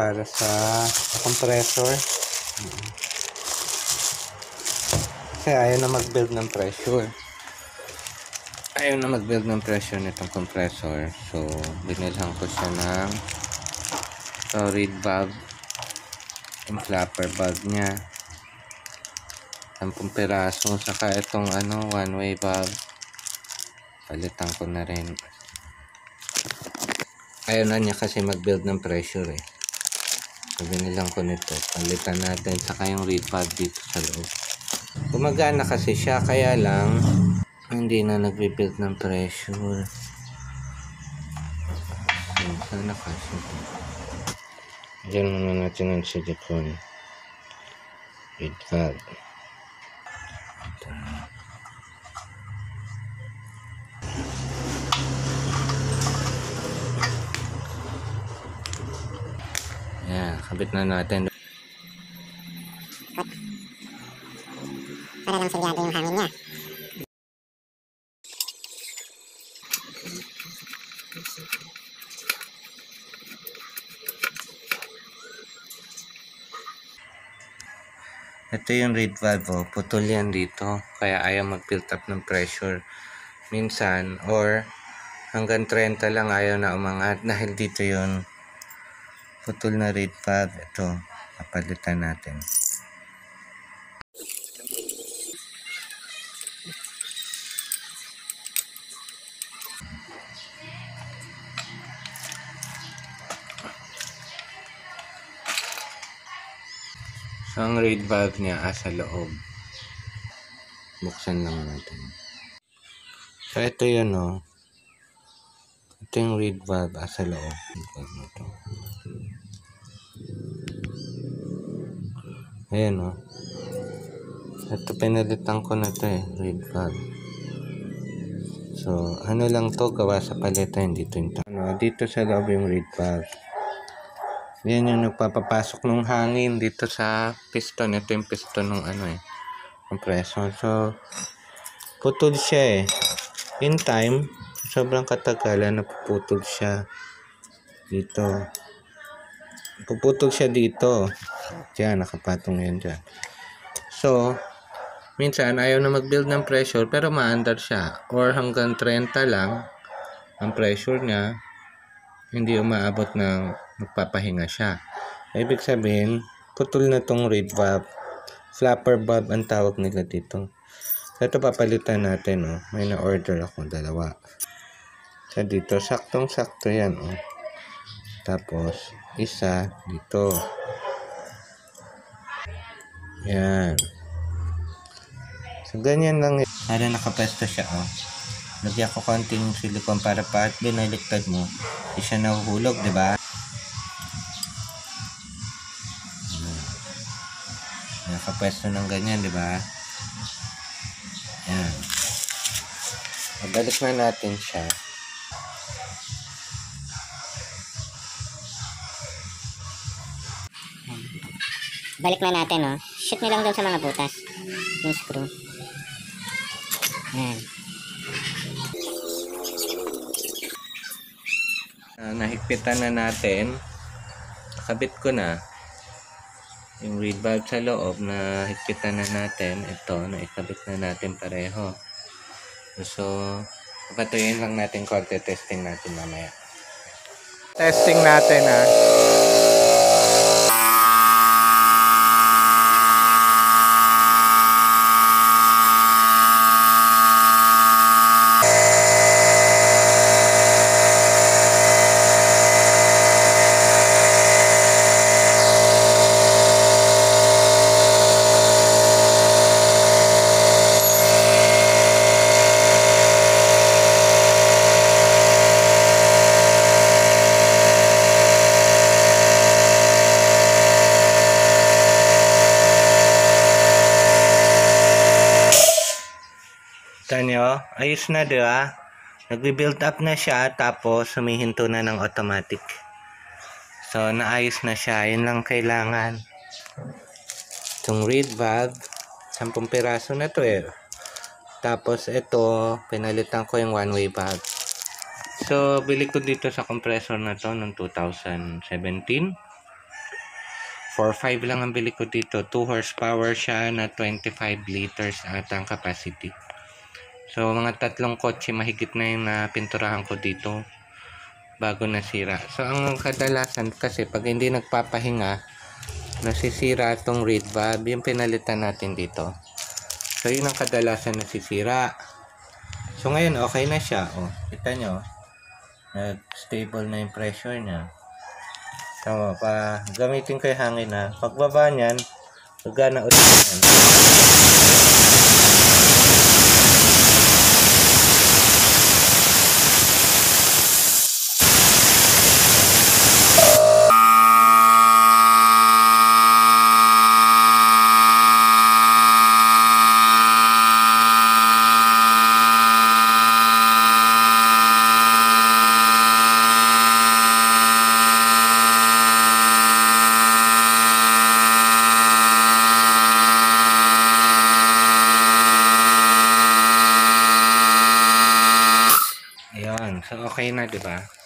para sa compressor. Kasi ayaw na mag-build ng pressure. Nitong compressor. So, binilhan ko siya ng reed valve. Yung flapper valve niya. 10 piraso. Saka itong one-way valve. Palitan ko na rin. Ayaw na niya kasi mag-build ng pressure eh. So, binilang ko nito. Palitan natin. Saka yung reed valve dito sa loob. Gumagana kasi siya. Kaya lang, hindi na nag-rebuild ng pressure. So, sana kasi. Diyan muna natin ang silicone. Reed valve. Yan, kabit na natin. Para lang sigurado yung hangin niya. Ito yung reed valve, oh. Putol yan dito. Kaya ayaw mag-build up ng pressure. Minsan, or hanggang 30 lang ayaw na umangat. Dahil dito yung putol na reed valve. Ito, papalitan natin. So, ang reed valve niya sa loob. Buksan lang natin. So, ito yun, oh. Ito yung reed valve sa loob. Ayan, oh. Ito, pinalitan ko na ito eh. Reed valve. So, ano lang to gawa sa paleta. Dito yung dito sa loob yung reed valve. Yan yung nagpapapasok ng hangin dito sa piston. Ito yung piston ng compressor. So, putol siya eh. In time, sobrang katagalan napuputol siya dito. Puputol siya dito. Diyan, nakapatong yan dyan. So, minsan ayaw na mag-build ng pressure pero maandar siya. Or hanggang 30 lang ang pressure niya. Hindi umaabot ng magpapahinga siya. Ibig sabihin, putol na tong reed valve. Flapper valve ang tawag nila dito. So, ito papalitan natin. Oh. May na-order ako, 2. So, dito, saktong-sakto yan. Oh. Tapos, isa dito. Yan. So, ganyan lang. Para nakapesto siya. Oh. Lagyan ko konting silicone para pag binaliktad mo, hindi siya nahuhulog, di ba? Nakapwesto ng ganyan, di ba? Yan. Balik na natin siya. Balik na natin, oh. Shoot nyo lang doon sa mga butas. Yung screw. Yan. Nahigpitan na natin. Nakabit ko na yung reed valve sa loob. Nahigpitan na natin. Ito, naikabit na natin pareho. So, patuyin lang natin konti. Testing natin mamaya. Testing natin ha. Tanyo, ayos na di ba? Nag-build up na siya tapos humihinto na ng automatic. So naayos na siya, yun lang kailangan. Itong reed valve, 10 piraso na to eh. Tapos ito, pinalitan ko yung one-way valve. So bili ko dito sa compressor na to noong 2017. 4.5 lang ang bili ko dito. 2 horsepower siya na 25 liters ata ang capacity. So, mga 3 kotse mahigit na yung napinturahan ko dito bago nasira. So, ang kadalasan kasi pag hindi nagpapahinga, nasisira itong reed valve, yung pinalitan natin dito. So, yun ang kadalasan nasisira. So, ngayon okay na siya. O, kita nyo. Nag-stable na yung pressure niya. Tama pa. Gamitin ko yung hangin na. Pagbaba niyan, gagana ulit yan. Ayan. So, okay na, di ba?